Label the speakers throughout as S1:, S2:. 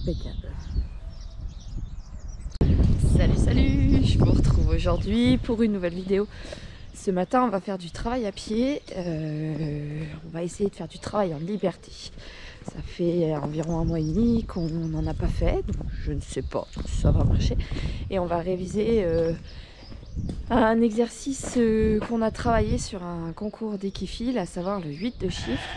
S1: impeccable. Salut, je vous retrouve aujourd'hui pour une nouvelle vidéo. Ce matin, on va faire du travail à pied. On va essayer de faire du travail en liberté. Ça fait environ 1 mois et demi qu'on n'en a pas fait, donc je ne sais pas si ça va marcher. Et on va réviser un exercice qu'on a travaillé sur un concours d'équifile, à savoir le 8 de chiffres.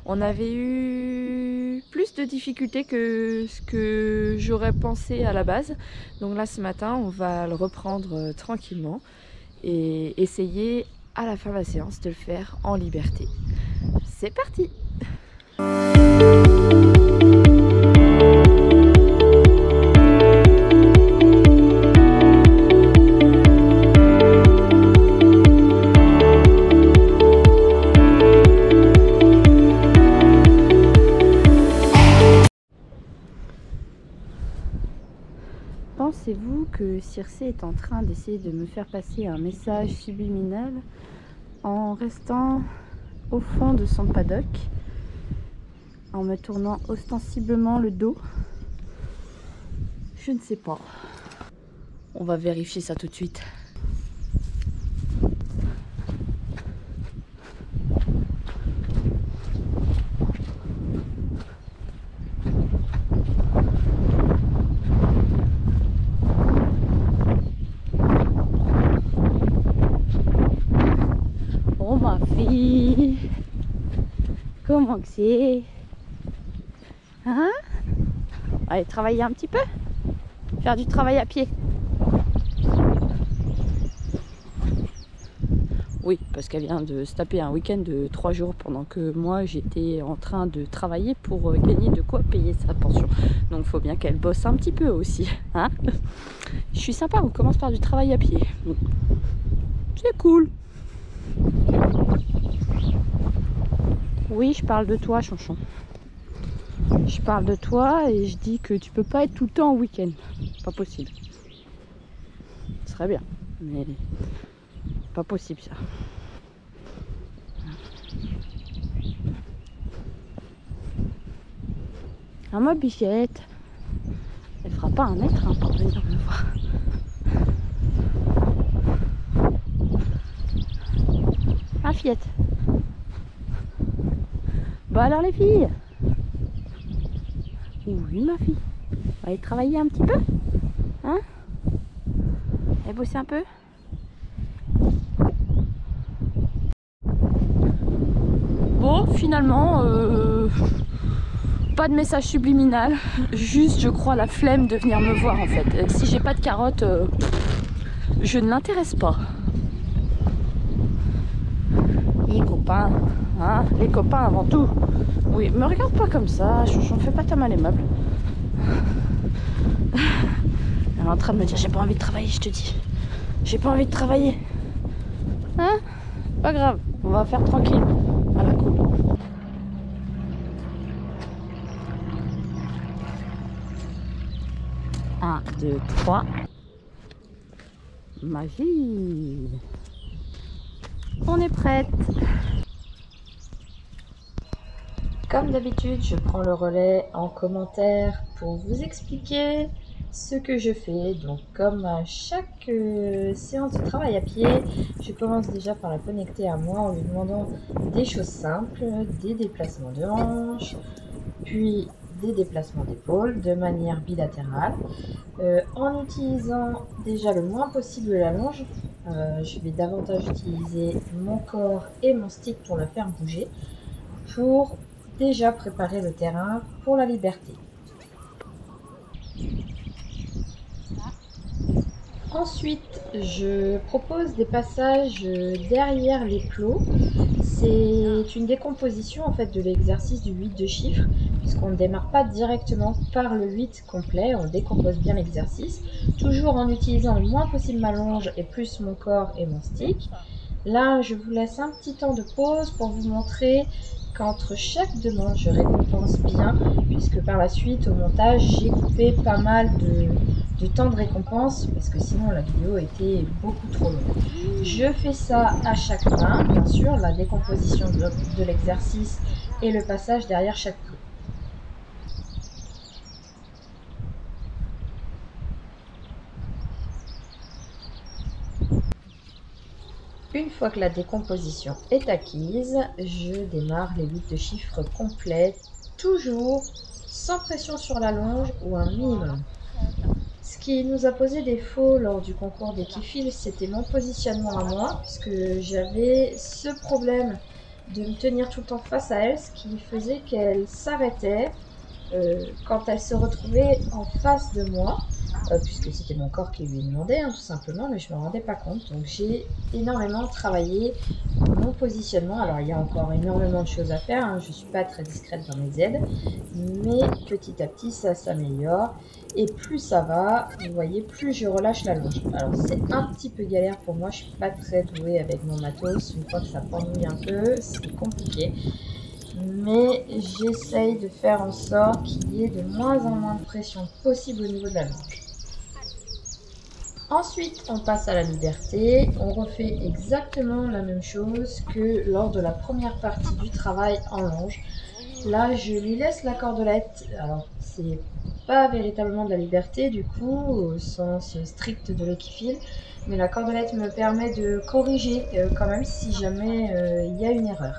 S1: On avait eu plus de difficultés que ce que j'aurais pensé à la base. Donc là, ce matin, on va le reprendre tranquillement et essayer à la fin de la séance de le faire en liberté. C'est parti! Pensez-vous que Circé est en train d'essayer de me faire passer un message subliminal en restant au fond de son paddock, en me tournant ostensiblement le dos? Je ne sais pas. On va vérifier ça tout de suite. Oh ma fille, comment que c'est? Hein? Allez travailler un petit peu, faire du travail à pied. Oui, parce qu'elle vient de se taper un week-end de 3 jours pendant que moi j'étais en train de travailler pour gagner de quoi payer sa pension. Donc il faut bien qu'elle bosse un petit peu aussi, hein? Je suis sympa, on commence par du travail à pied. C'est cool. Oui, je parle de toi, Chanchon. Je parle de toi et je dis que tu peux pas être tout le temps en week-end. Pas possible. Ce serait bien, mais pas possible ça. Ah, ma bichette, elle fera pas un mètre hein, pour venir me voir. Ah, fillette. Bah alors les filles. Oui ma fille. On va aller travailler un petit peu. Hein? Et bosser un peu. Bon, finalement, pas de message subliminal. Juste, je crois, la flemme de venir me voir en fait. Si j'ai pas de carotte, je ne l'intéresse pas. Les copains, hein? Les copains avant tout. Oui, me regarde pas comme ça, Chanchon, fais pas ta mal aimable. Elle est en train de me dire, j'ai pas envie de travailler, je te dis. J'ai pas envie de travailler. Hein? Pas grave, on va faire tranquille. À la cool. Un, deux, trois. Magie. On est prête. Comme d'habitude, je prends le relais en commentaire pour vous expliquer ce que je fais. Donc comme à chaque séance de travail à pied, je commence déjà par la connecter à moi en lui demandant des choses simples, des déplacements de hanches, puis des déplacements d'épaules de manière bilatérale, en utilisant déjà le moins possible la longe. Je vais davantage utiliser mon corps et mon stick pour la faire bouger, pour déjà préparer le terrain pour la liberté. Ensuite, je propose des passages derrière les plots. C'est une décomposition en fait de l'exercice du 8 de chiffres, puisqu'on ne démarre pas directement par le 8 complet, on décompose bien l'exercice, toujours en utilisant le moins possible ma longe et plus mon corps et mon stick. Là, je vous laisse un petit temps de pause pour vous montrer qu'entre chaque demande, je récompense bien, puisque par la suite, au montage, j'ai coupé pas mal de temps de récompense, parce que sinon la vidéo était beaucoup trop longue. Je fais ça à chaque main, bien sûr, la décomposition de l'exercice et le passage derrière chaque clou.
S2: Une fois que la décomposition est acquise, je démarre les listes de chiffres complets, toujours sans pression sur la longe ou un minimum. Ce qui nous a posé défaut lors du concours des Kifil, c'était mon positionnement à moi, puisque j'avais ce problème de me tenir tout le temps face à elle, ce qui faisait qu'elle s'arrêtait quand elle se retrouvait en face de moi, puisque c'était mon corps qui lui demandait, hein, tout simplement, mais je ne me rendais pas compte. Donc j'ai énormément travaillé mon positionnement. Alors il y a encore énormément de choses à faire, hein. Je ne suis pas très discrète dans mes aides, mais petit à petit ça s'améliore. Et plus ça va, vous voyez, plus je relâche la longe. Alors c'est un petit peu galère pour moi, je suis pas très douée avec mon matos. Une fois que ça pendouille un peu, c'est compliqué. Mais j'essaye de faire en sorte qu'il y ait de moins en moins de pression possible au niveau de la longe. Ensuite, on passe à la liberté. On refait exactement la même chose que lors de la première partie du travail en longe. Là, je lui laisse la cordelette. Alors, c'est pas véritablement de la liberté, du coup, au sens strict de l'équifile. Mais la cordelette me permet de corriger quand même si jamais il y a une erreur.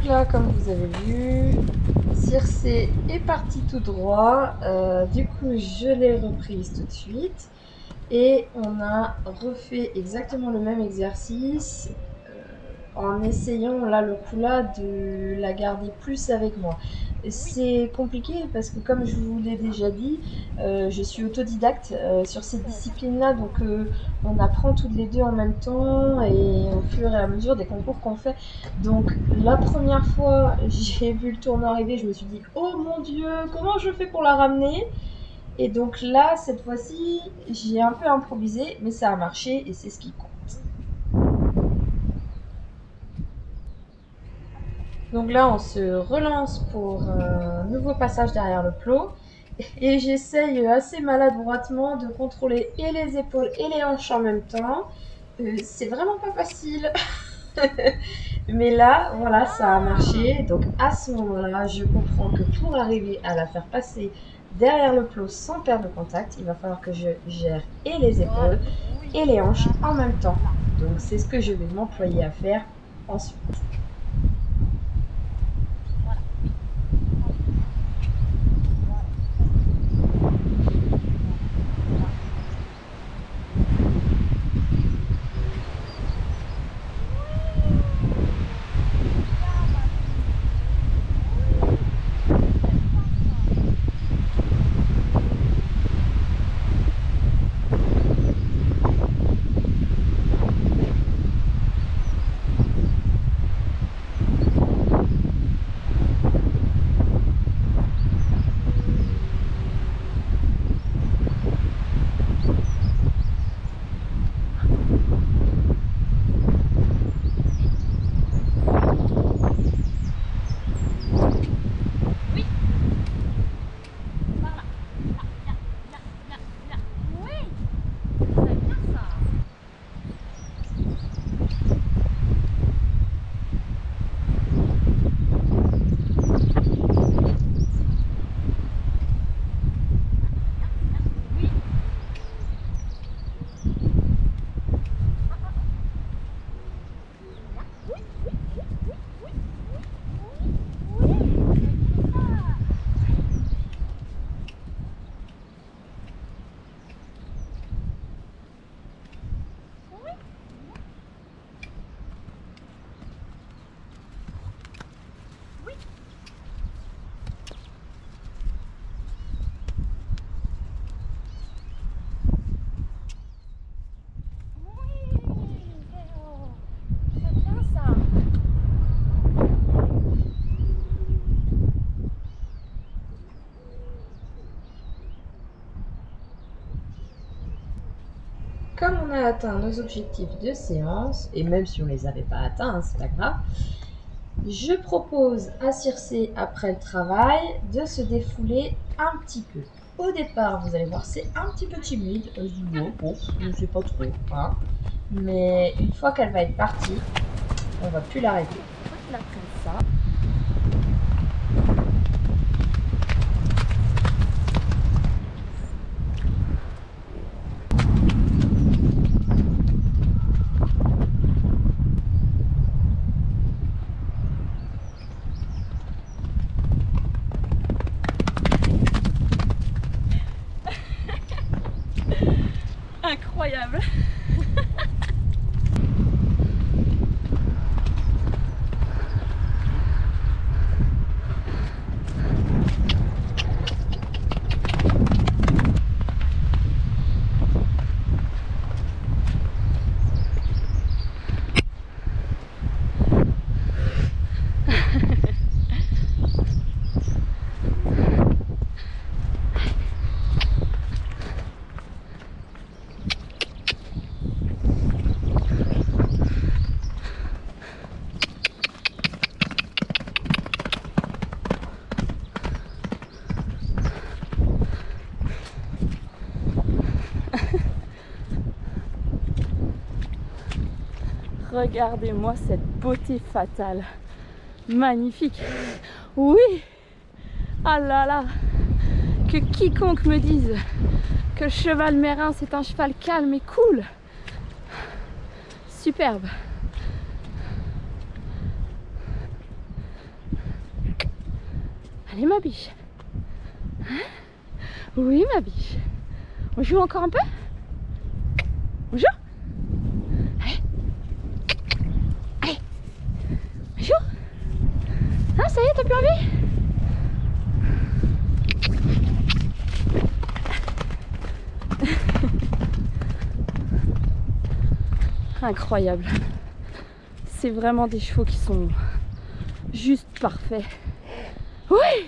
S2: Là, comme vous avez vu, Circé est partie tout droit. Du coup, je l'ai reprise tout de suite. Et on a refait exactement le même exercice en essayant là le coup là de la garder plus avec moi. C'est compliqué parce que comme je vous l'ai déjà dit, je suis autodidacte sur cette discipline-là, donc on apprend toutes les deux en même temps et au fur et à mesure des concours qu'on fait. Donc la première fois, j'ai vu le tournoi arriver, je me suis dit oh mon Dieu, comment je fais pour la ramener? Et donc là, cette fois-ci, j'ai un peu improvisé, mais ça a marché et c'est ce qui compte. Donc là, on se relance pour un nouveau passage derrière le plot. Et j'essaye assez maladroitement de contrôler et les épaules et les hanches en même temps. C'est vraiment pas facile. Mais là, voilà, ça a marché. Donc à ce moment-là, je comprends que pour arriver à la faire passer derrière le plot sans perdre le contact, il va falloir que je gère et les épaules et les hanches en même temps. Donc c'est ce que je vais m'employer à faire ensuite. comme on a atteint nos objectifs de séance, et même si on ne les avait pas atteints, hein, c'est pas grave, je propose à Circé, après le travail, de se défouler un petit peu. Au départ, vous allez voir, c'est un petit peu timide. Je dis, bon, je ne sais pas trop. Hein. Mais une fois qu'elle va être partie, on va plus l'arrêter.
S1: La ça. Incroyable. Regardez-moi cette beauté fatale. Magnifique. Oui. Ah là là. Que quiconque me dise que le cheval Mérins c'est un cheval calme et cool. Superbe. Allez ma biche. Hein? Oui ma biche. On joue encore un peu? On joue? Ah ça y est, t'as plus envie? Incroyable. C'est vraiment des chevaux qui sont juste parfaits. Oui!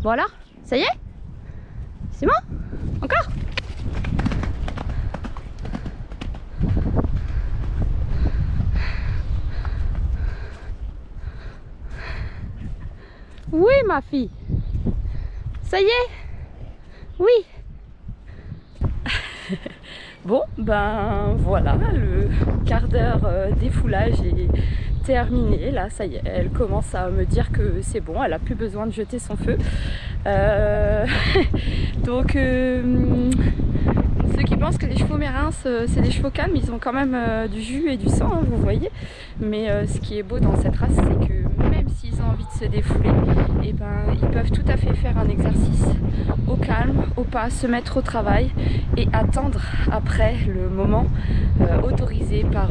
S1: Bon alors, ça y est? C'est bon? Encore? Oui ma fille. Ça y est? Oui. Bon, ben voilà, le quart d'heure défoulage est terminé. Là, ça y est, elle commence à me dire que c'est bon, elle a plus besoin de jeter son feu. Donc, ceux qui pensent que les chevaux Mérins, c'est des chevaux calmes, ils ont quand même du jus et du sang, hein, vous voyez. Mais ce qui est beau dans cette race, c'est que même s'ils ont envie de se défouler, et ben, ils peuvent tout à fait faire un exercice au calme, au pas, se mettre au travail et attendre après le moment autorisé par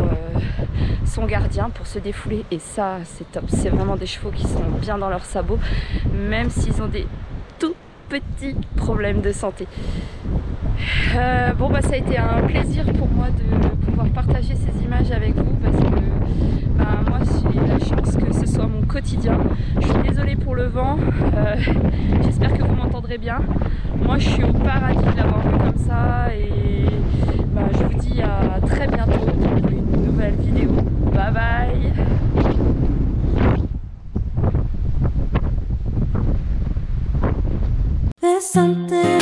S1: son gardien pour se défouler. Et ça, c'est top. C'est vraiment des chevaux qui sont bien dans leurs sabots, même s'ils ont des tout petits problèmes de santé. Bon bah ça a été un plaisir pour moi de pouvoir partager ces images avec vous parce que moi j'ai la chance que ce soit mon quotidien. Je suis désolée pour le vent, j'espère que vous m'entendrez bien. Moi je suis au paradis de l'avoir vu comme ça et je vous dis à très bientôt pour une nouvelle vidéo. Bye bye.
S3: There's something